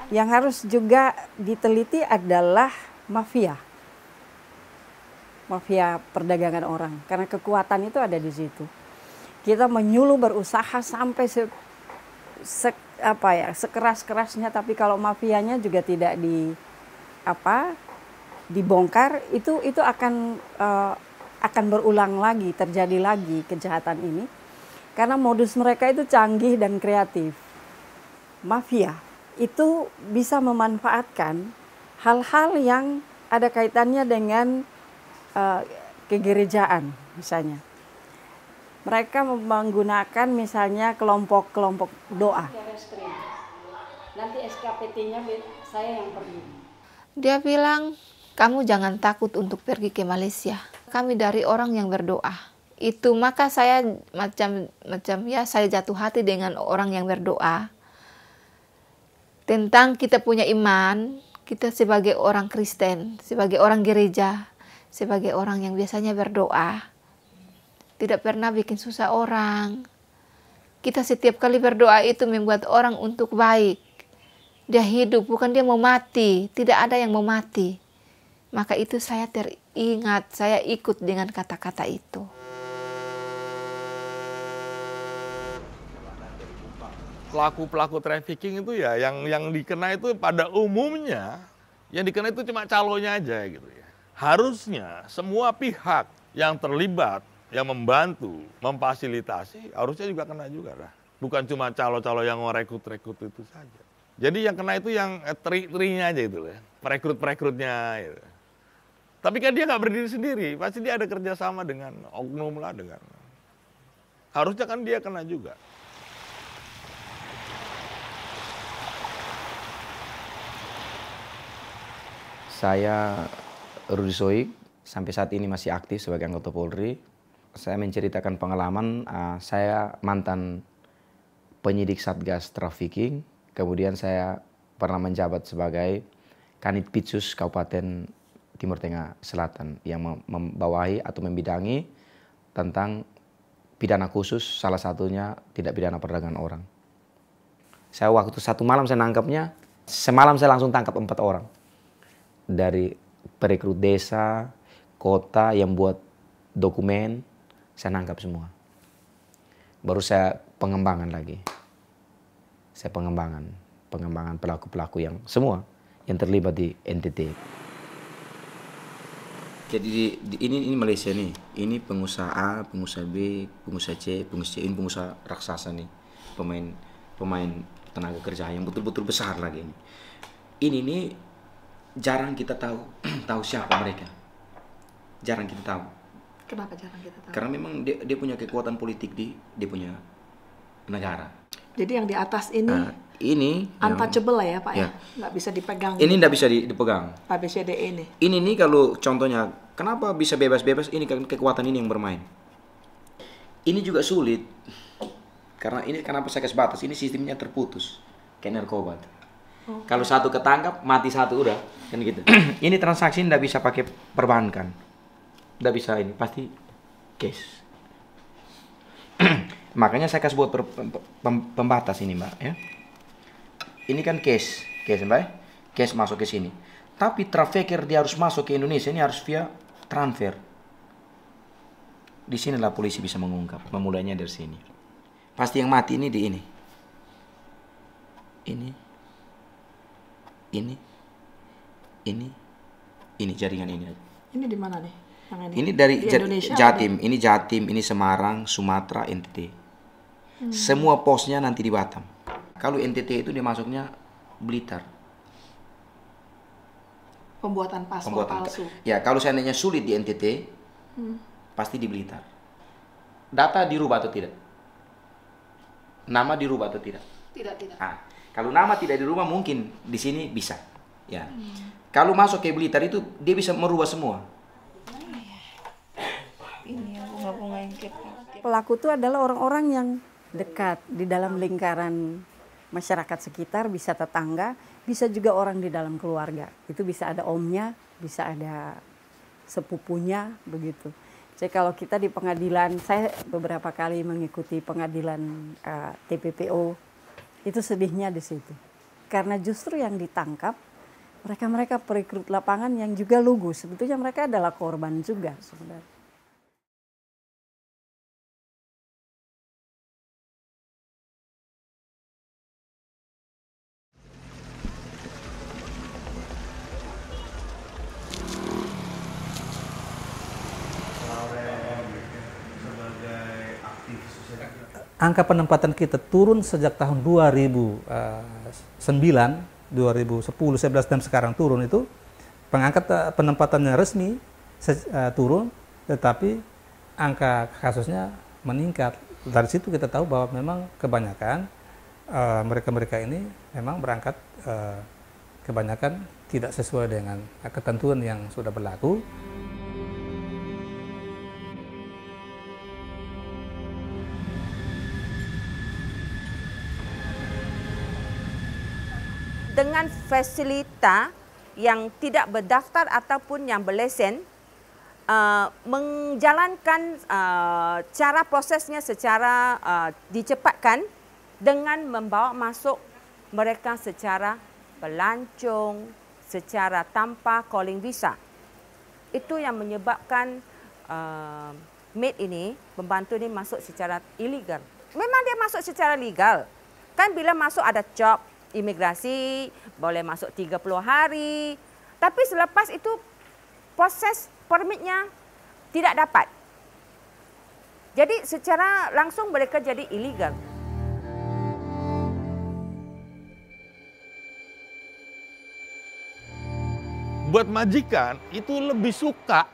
Yang harus juga diteliti adalah mafia. Mafia perdagangan orang. Karena kekuatan itu ada di situ. Kita menyuluh berusaha sampai sekeras-kerasnya, tapi kalau mafianya juga tidak dibongkar, itu akan berulang lagi, terjadi lagi kejahatan ini. Karena modus mereka itu canggih dan kreatif. Mafia itu bisa memanfaatkan hal-hal yang ada kaitannya dengan kegerejaan misalnya. Mereka menggunakan misalnya kelompok-kelompok doa. Nanti SKPT-nya saya yang pergi. Dia bilang, kamu jangan takut untuk pergi ke Malaysia. Kami dari orang yang berdoa. Itu maka saya saya jatuh hati dengan orang yang berdoa. Tentang kita punya iman, kita sebagai orang Kristen, sebagai orang gereja, sebagai orang yang biasanya berdoa, tidak pernah bikin susah orang. Kita setiap kali berdoa itu membuat orang untuk baik. Dia hidup, bukan dia mau mati. Tidak ada yang mau mati. Maka itu saya teringat, saya ikut dengan kata-kata itu. Pelaku-pelaku trafficking itu ya yang dikena itu pada umumnya yang dikena itu cuma calonya aja gitu ya. Harusnya semua pihak yang terlibat, yang membantu, memfasilitasi harusnya juga kena juga lah. Bukan cuma calo-calo yang merekrut-rekrut itu saja. Jadi yang kena itu yang trik-triknya aja itu lah, perekrut-perekrutnya gitu. Tapi kan dia nggak berdiri sendiri, pasti dia ada kerjasama dengan oknum lah, dengan harusnya kan dia kena juga. Saya Rudi Soik, sampai saat ini masih aktif sebagai anggota Polri. Saya menceritakan pengalaman, saya mantan penyidik Satgas Trafficking, kemudian saya pernah menjabat sebagai Kanit Pitsus Kabupaten Timur Tengah Selatan yang membawahi atau membidangi tentang pidana khusus, salah satunya tidak pidana perdagangan orang. Saya waktu satu malam saya nangkapnya, semalam saya langsung tangkap 4 orang. Dari perekrut desa, kota yang buat dokumen, saya nangkap semua. Baru saya pengembangan lagi. Saya pengembangan pelaku-pelaku yang semua yang terlibat di NTT. Jadi ini Malaysia nih, ini pengusaha A, pengusaha B, pengusaha C, pengusaha C, ini pengusaha raksasa nih, pemain tenaga kerja yang betul-betul besar lagi. Ini nih jarang kita tahu siapa mereka, jarang kita tahu. Kenapa jarang kita tahu? Karena memang dia punya kekuatan politik di dia punya negara. Jadi yang di atas ini ini untouchable lah ya Pak ya. Nggak bisa dipegang. Ini nggak bisa dipegang. ABCDE ini. Ini nih kalau contohnya kenapa bisa bebas-bebas, ini kan kekuatan ini yang bermain. Ini juga sulit. Karena ini kenapa saya kasih batas, ini sistemnya terputus. Kayak narkoba. Kalau satu ketangkap, mati satu udah. Kan gitu. Ini transaksi nggak bisa pakai perbankan. Nggak bisa ini, pasti cash. Makanya saya kasih buat pembatas ini Mbak ya. Ini kan cash Mbak. Cash masuk ke sini. Tapi trafficker dia harus masuk ke Indonesia ini harus via transfer. Di sinilah polisi bisa mengungkap. Memulainya dari sini. Pasti yang mati ini di ini. Ini jaringan ini aja. Ini di mana nih? Yang ini dari Indonesia, Jatim, ini Jatim, ini Semarang, Sumatera, NTT. Semua posnya nanti di Batam. Kalau NTT itu dia masuknya Blitar. Pembuatan paspor palsu. Ya, kalau seandainya sulit di NTT, pasti di Blitar. Data dirubah atau tidak? Nama dirubah atau tidak? Tidak. Kalau nama tidak dirubah mungkin di sini bisa. Ya. Kalau masuk ke Blitar itu dia bisa merubah semua. Ini yang bunga-bunga yang kita. Pelaku itu adalah orang-orang yang dekat di dalam lingkaran masyarakat sekitar, bisa tetangga, bisa juga orang di dalam keluarga. Itu bisa ada omnya, bisa ada sepupunya, begitu. Jadi kalau kita di pengadilan, saya beberapa kali mengikuti pengadilan TPPO, itu sedihnya di situ. Karena justru yang ditangkap, mereka-mereka perekrut lapangan yang juga lugu. Sebetulnya mereka adalah korban juga sebenarnya. Angka penempatan kita turun sejak tahun 2009, 2010, 11 dan sekarang turun itu penempatannya resmi turun, tetapi angka kasusnya meningkat. Dari situ kita tahu bahwa memang kebanyakan mereka-mereka ini memang berangkat kebanyakan tidak sesuai dengan ketentuan yang sudah berlaku. Dengan fasilita yang tidak berdaftar ataupun yang berlesen, menjalankan cara prosesnya secara dicepatkan dengan membawa masuk mereka secara pelancong, secara tanpa calling visa. Itu yang menyebabkan maid ini, pembantu ini masuk secara ilegal. Memang dia masuk secara legal. Kan bila masuk ada job, imigrasi, boleh masuk 30 hari. Tapi selepas itu proses permitnya tidak dapat. Jadi secara langsung mereka jadi ilegal. Buat majikan itu lebih suka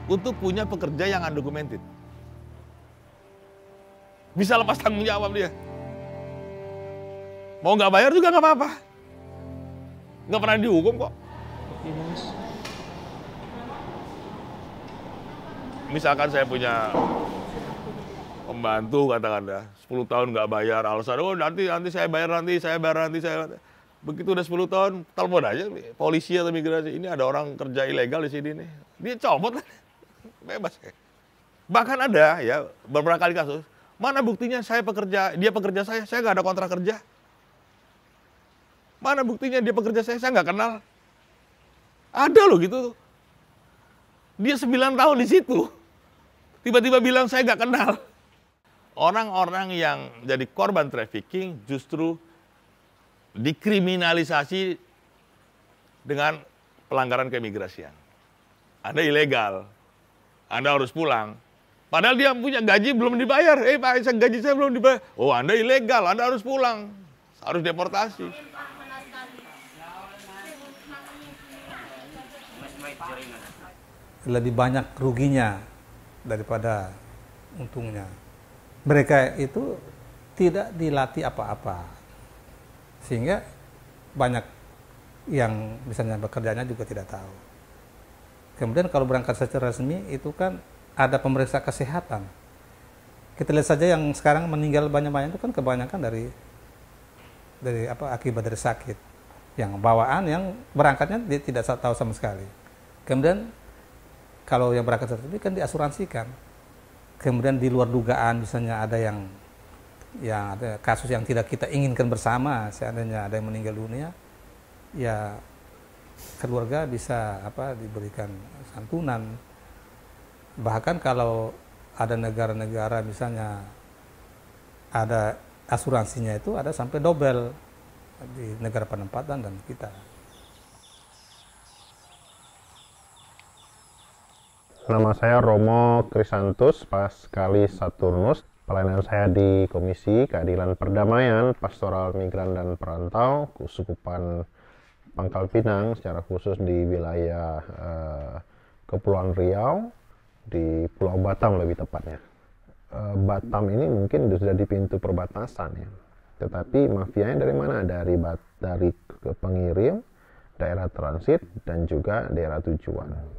untuk punya pekerja yang undocumented. Bisa lepas tanggung jawab dia. Mau nggak bayar juga nggak apa-apa. Nggak pernah dihukum kok. Misalkan saya punya pembantu katakanlah 10 tahun nggak bayar, alasan nanti saya bayar nanti. Begitu udah 10 tahun, telepon aja polisi atau migrasi, ini ada orang kerja ilegal di sini nih. Dia copot lah. Bebas. Bahkan ada ya beberapa kali kasus, mana buktinya dia pekerja saya nggak ada kontrak kerja. Mana buktinya dia pekerja saya nggak kenal. Ada loh gitu. Dia 9 tahun di situ. Tiba-tiba bilang saya nggak kenal. Orang-orang yang jadi korban trafficking justru dikriminalisasi dengan pelanggaran keimigrasian. Anda ilegal. Anda harus pulang. Padahal dia punya gaji belum dibayar. Pak, gaji saya belum dibayar. Oh, Anda ilegal, Anda harus pulang. Harus deportasi. Lebih banyak ruginya daripada untungnya. Mereka itu tidak dilatih apa-apa, sehingga banyak yang misalnya bekerjanya juga tidak tahu. Kemudian kalau berangkat secara resmi itu kan ada pemeriksa kesehatan. Kita lihat saja yang sekarang meninggal banyak-banyak itu kan kebanyakan dari akibat dari sakit, yang bawaan, yang berangkatnya dia tidak tahu sama sekali. Kemudian kalau yang berangkat resmi kan diasuransikan. Kemudian di luar dugaan misalnya ada yang ada kasus yang tidak kita inginkan bersama, seandainya ada yang meninggal dunia, ya keluarga bisa diberikan santunan. Bahkan kalau ada negara-negara misalnya ada asuransinya itu ada sampai double di negara penempatan dan kita. Nama saya Romo Krisantus Paskali Saturnus. Pelayanan saya di Komisi Keadilan Perdamaian, Pastoral Migran dan Perantau, Keuskupan Pangkal Pinang, secara khusus di wilayah Kepulauan Riau, di Pulau Batam lebih tepatnya. Batam ini mungkin sudah di pintu perbatasan ya. Tetapi mafianya dari mana? Dari pengirim, daerah transit, dan juga daerah tujuan.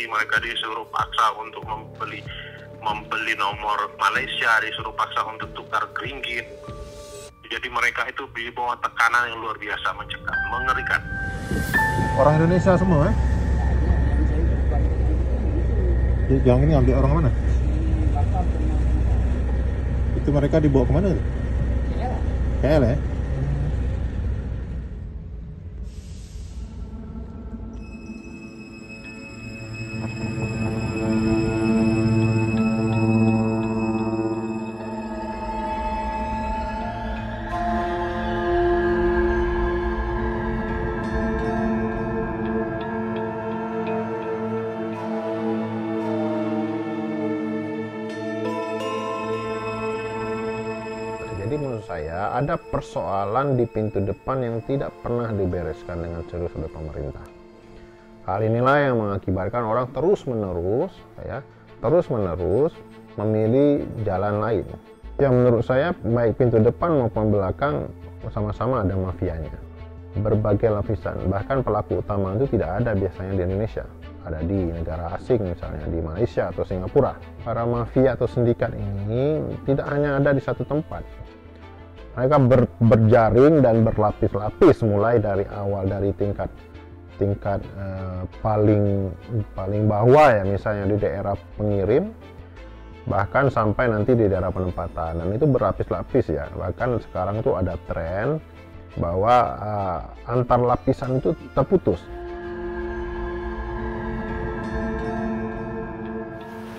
Mereka disuruh paksa untuk membeli nomor Malaysia, disuruh paksa untuk tukar ringgit. Jadi mereka itu di bawah tekanan yang luar biasa, mencekam, mengerikan. Orang Indonesia semua, Yang ini ambil orang mana? Itu mereka dibawa kemana? KL ya? Jadi menurut saya ada persoalan di pintu depan yang tidak pernah dibereskan dengan serius oleh pemerintah. Hal inilah yang mengakibatkan orang terus-menerus memilih jalan lain. Yang menurut saya baik pintu depan maupun belakang sama-sama ada mafianya. Berbagai lapisan, bahkan pelaku utama itu tidak ada biasanya di Indonesia. Ada di negara asing, misalnya di Malaysia atau Singapura. Para mafia atau sindikat ini tidak hanya ada di satu tempat. Mereka berjaring dan berlapis-lapis, mulai dari awal dari tingkat paling bawah ya, misalnya di daerah pengirim, bahkan sampai nanti di daerah penempatan, dan itu berlapis-lapis ya. Bahkan sekarang tuh ada tren bahwa antar lapisan itu terputus.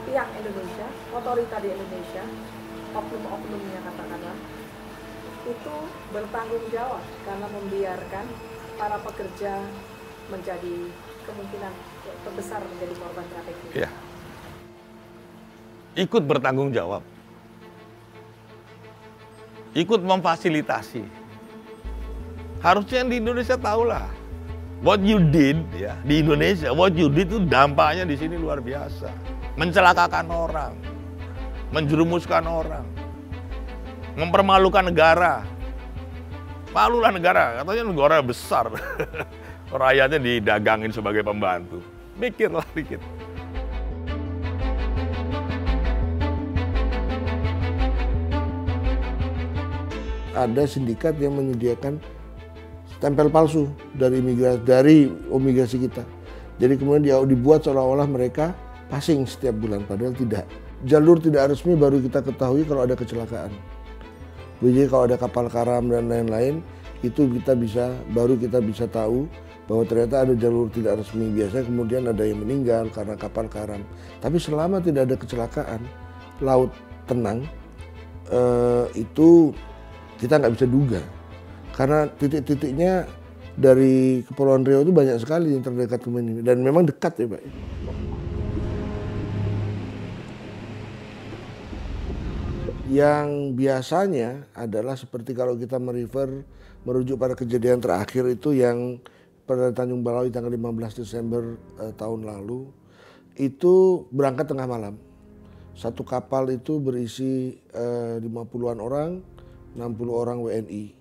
Pihak Indonesia, otorita di Indonesia, oknum-oknumnya katakanlah, itu bertanggung jawab karena membiarkan para pekerja menjadi kemungkinan terbesar menjadi korban trafficking. Iya. ikut bertanggung jawab, ikut memfasilitasi. Harusnya yang di Indonesia tahulah, what you did ya di Indonesia, what you did itu dampaknya di sini luar biasa, mencelakakan orang, menjerumuskan orang, mempermalukan negara. Malulah negara, katanya negara besar. Rakyatnya didagangin sebagai pembantu. Mikirlah dikit. Ada sindikat yang menyediakan stempel palsu dari imigrasi kita. Jadi kemudian dia dibuat seolah-olah mereka passing setiap bulan, padahal tidak. Jalur tidak resmi baru kita ketahui kalau ada kecelakaan. Jadi kalau ada kapal karam dan lain-lain, itu baru kita bisa tahu bahwa ternyata ada jalur tidak resmi. Biasanya kemudian ada yang meninggal karena kapal karam. Tapi selama tidak ada kecelakaan, laut tenang, itu kita nggak bisa duga. Karena titik-titiknya dari Kepulauan Riau itu banyak sekali yang terdekat ke sini. Dan memang dekat ya Pak. Yang biasanya adalah seperti kalau kita merujuk pada kejadian terakhir itu yang pada Tanjung Balawi tanggal 15 Desember tahun lalu, itu berangkat tengah malam. Satu kapal itu berisi 50-an orang, 60 orang WNI.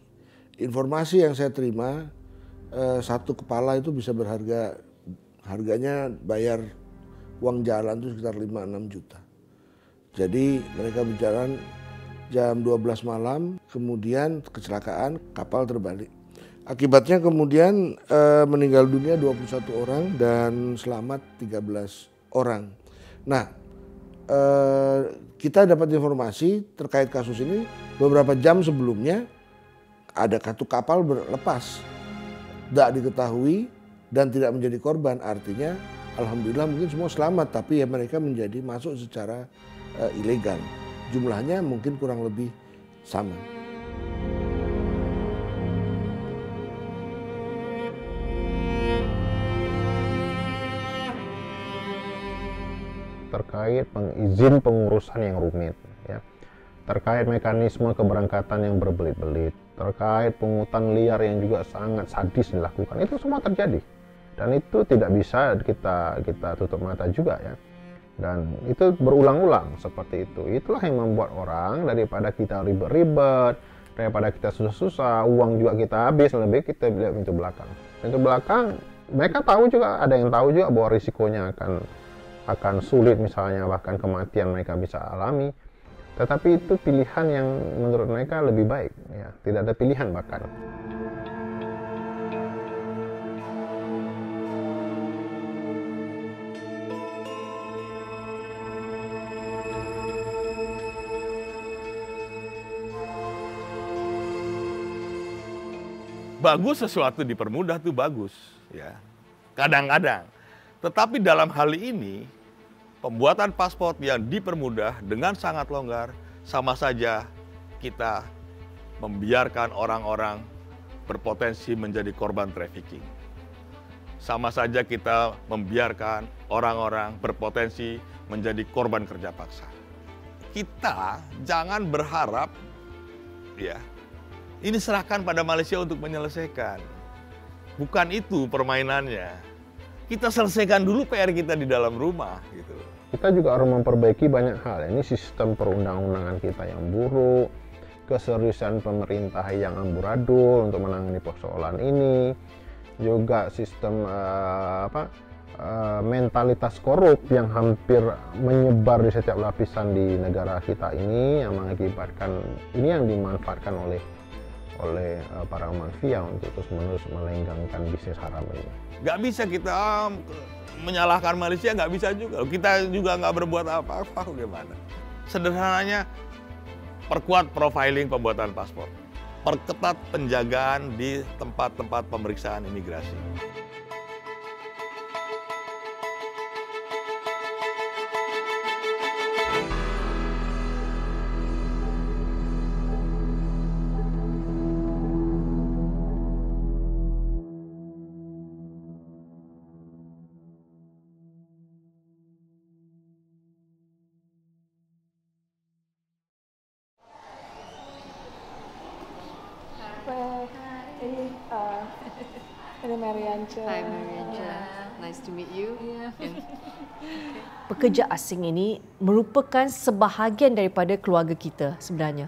Informasi yang saya terima, satu kepala itu bisa harganya bayar uang jalan itu sekitar 5-6 juta. Jadi mereka berjalan jam 12 malam, kemudian kecelakaan, kapal terbalik. Akibatnya kemudian meninggal dunia 21 orang dan selamat 13 orang. Nah, kita dapat informasi terkait kasus ini beberapa jam sebelumnya ada satu kapal berlepas. Tidak diketahui dan tidak menjadi korban, artinya alhamdulillah mungkin semua selamat, tapi ya mereka masuk secara ilegal. Jumlahnya mungkin kurang lebih sama. Terkait izin pengurusan yang rumit, ya. Terkait mekanisme keberangkatan yang berbelit-belit, terkait pungutan liar yang juga sangat sadis dilakukan, itu semua terjadi. Dan itu tidak bisa kita tutup mata juga ya. Dan itu berulang-ulang seperti itu. Itulah yang membuat orang, daripada kita ribet-ribet, daripada kita susah-susah, uang juga kita habis, lebih kita lihat pintu belakang. Pintu belakang, mereka tahu juga, ada yang tahu juga bahwa risikonya akan sulit, misalnya bahkan kematian mereka bisa alami. Tetapi itu pilihan yang menurut mereka lebih baik, ya. Tidak ada pilihan bahkan. Bagus sesuatu dipermudah tuh bagus, ya. Kadang-kadang. Tetapi dalam hal ini, pembuatan paspor yang dipermudah dengan sangat longgar, sama saja kita membiarkan orang-orang berpotensi menjadi korban trafficking. Sama saja kita membiarkan orang-orang berpotensi menjadi korban kerja paksa. Kita jangan berharap, ya, ini serahkan pada Malaysia untuk menyelesaikan. Bukan itu permainannya. Kita selesaikan dulu PR kita di dalam rumah, gitu. Kita juga harus memperbaiki banyak hal. Ini sistem perundang-undangan kita yang buruk, keseriusan pemerintah yang amburadul untuk menangani persoalan ini, juga sistem mentalitas korup yang hampir menyebar di setiap lapisan di negara kita ini, yang mengakibatkan ini yang dimanfaatkan oleh para mafia untuk terus-menerus melenggangkan bisnis haram ini. Nggak bisa kita menyalahkan Malaysia, nggak bisa juga. Kita juga nggak berbuat apa-apa, gimana? Sederhananya, perkuat profiling pembuatan paspor. Perketat penjagaan di tempat-tempat pemeriksaan imigrasi. Ini Marianca. Hi Marianca, nice to meet you. Pekerja asing ini merupakan sebahagian daripada keluarga kita sebenarnya.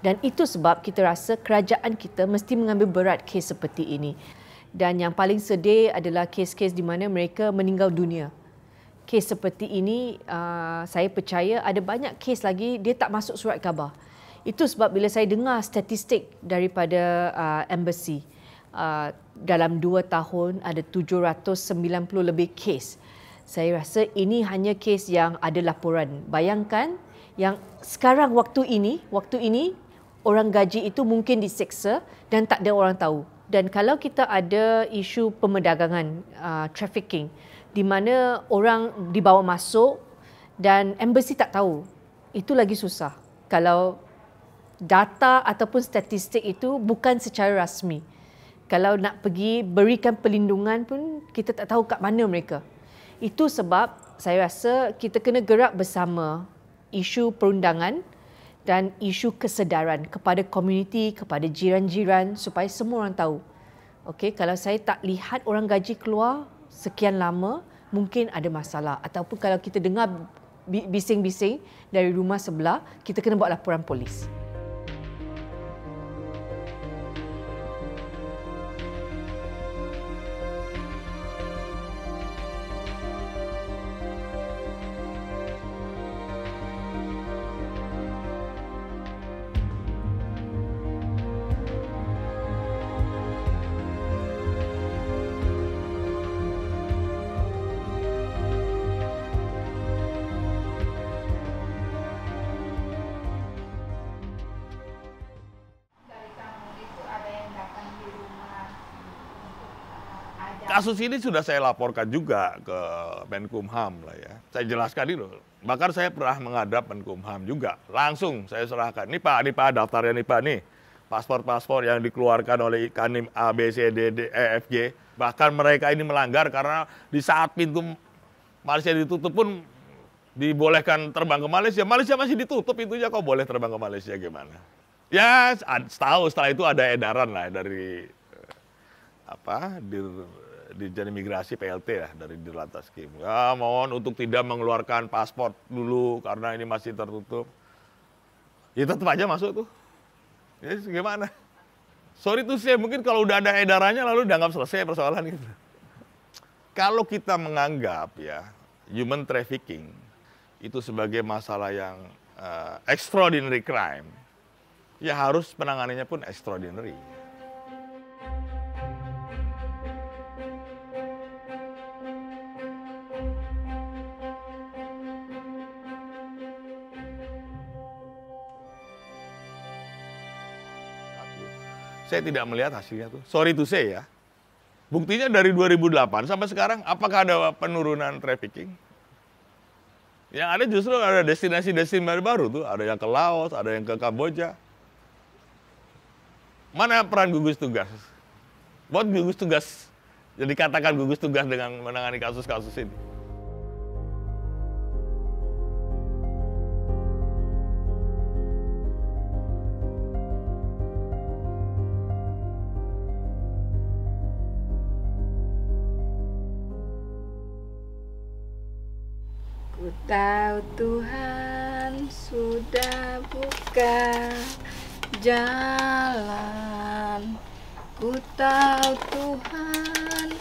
Dan itu sebab kita rasa kerajaan kita mesti mengambil berat kes seperti ini. Dan yang paling sedih adalah kes-kes di mana mereka meninggal dunia. Kes seperti ini, saya percaya ada banyak kes lagi dia tak masuk surat khabar. Itu sebab bila saya dengar statistik daripada embassy, dalam 2 tahun ada 790 lebih kes. Saya rasa ini hanya kes yang ada laporan. Bayangkan yang sekarang waktu ini orang gaji itu mungkin diseksa dan tak ada orang tahu. Dan kalau kita ada isu pemerdagangan, trafficking, di mana orang dibawa masuk dan embassy tak tahu, itu lagi susah. Kalau data ataupun statistik itu bukan secara rasmi. Kalau nak pergi berikan perlindungan pun kita tak tahu kat mana mereka. Itu sebab saya rasa kita kena gerak bersama isu perundangan dan isu kesedaran kepada komuniti, kepada jiran-jiran supaya semua orang tahu. Okey, kalau saya tak lihat orang gaji keluar sekian lama, mungkin ada masalah. Ataupun kalau kita dengar bising-bising dari rumah sebelah, kita kena buat laporan polis. Kasus ini sudah saya laporkan juga ke Menkumham lah ya. Saya jelaskan itu. Bahkan saya pernah menghadap Menkumham juga. Langsung saya serahkan. Ini Pak daftarnya nih Pak nih. Paspor-paspor yang dikeluarkan oleh Kanim A, B, C, D, E, F, G. Bahkan mereka ini melanggar karena di saat pintu Malaysia ditutup pun dibolehkan terbang ke Malaysia. Malaysia masih ditutup pintunya, kok boleh terbang ke Malaysia gimana? Ya tahu setelah itu ada edaran lah dari Dirjen Imigrasi PLT ya dari Dirlantas Kim. Ya, mohon untuk tidak mengeluarkan paspor dulu karena ini masih tertutup. Ya tetap aja masuk tuh. Ya gimana? Sorry tuh saya mungkin kalau udah ada edarannya lalu dianggap selesai persoalan itu. Kalau kita menganggap ya human trafficking itu sebagai masalah yang extraordinary crime, ya harus penanganannya pun extraordinary. Saya tidak melihat hasilnya tuh. Sorry to say ya. Buktinya dari 2008 sampai sekarang, apakah ada penurunan trafficking? Yang ada justru ada destinasi-destinasi baru tuh. Ada yang ke Laos, ada yang ke Kamboja. Mana peran gugus tugas? Buat gugus tugas, jadi katakan gugus tugas dengan menangani kasus-kasus ini. Ku tahu Tuhan sudah buka jalan. Ku tahu Tuhan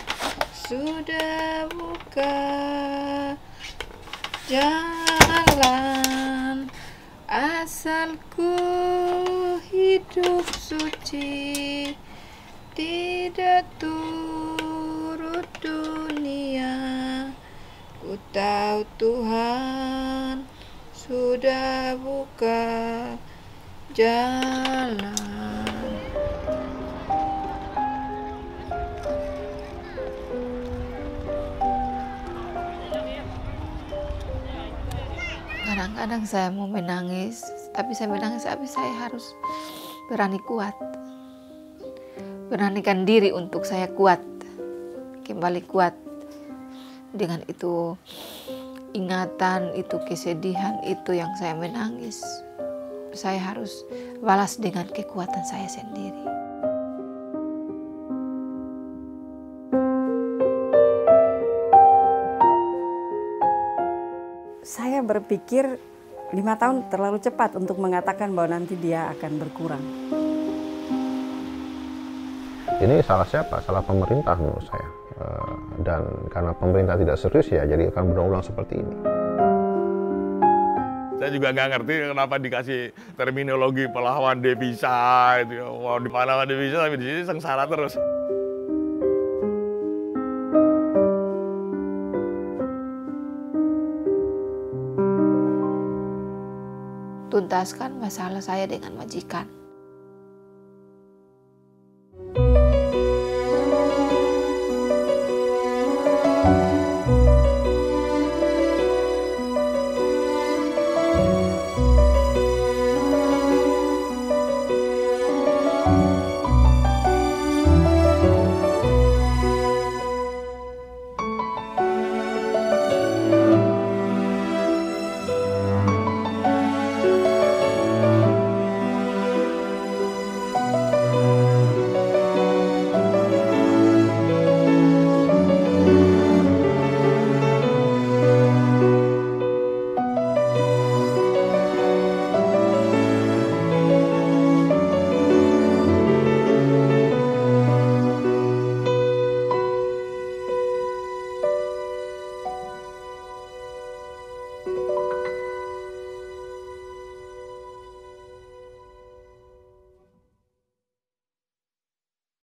sudah buka jalan. Asal ku hidup suci, tidak turut dunia. Ku tahu Tuhan sudah buka jalan. Kadang-kadang saya mau menangis, tapi saya harus berani kuat. Beranikan diri untuk saya kuat, kembali kuat. Dengan itu ingatan, itu kesedihan, itu yang saya menangis. Saya harus balas dengan kekuatan saya sendiri. saya berpikir 5 tahun terlalu cepat untuk mengatakan bahwa nanti dia akan berkurang. Ini salah siapa? Salah pemerintah menurut saya. Dan karena pemerintah tidak serius ya jadi akan berulang seperti ini. Saya juga nggak ngerti kenapa dikasih terminologi pahlawan devisa itu. Wow, di pahlawan devisa tapi di sini sengsara terus. Tuntaskan masalah saya dengan majikan.